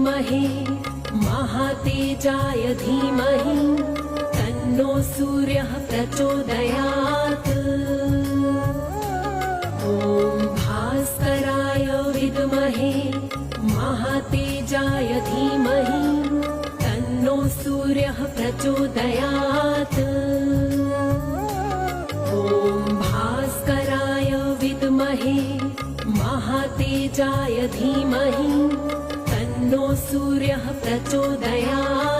विद्महे महातेजाय धीमहि तन्नो सूर्यः प्रचोदयात्। ॐ भास्कराय विद्महे महातेजाय धीमहि तन्नो सूर्यः प्रचोदयात्। ॐ भास्कराय विद्महे महातेजाय धीमहि तन्नो सूर्यः प्रचोदयात्।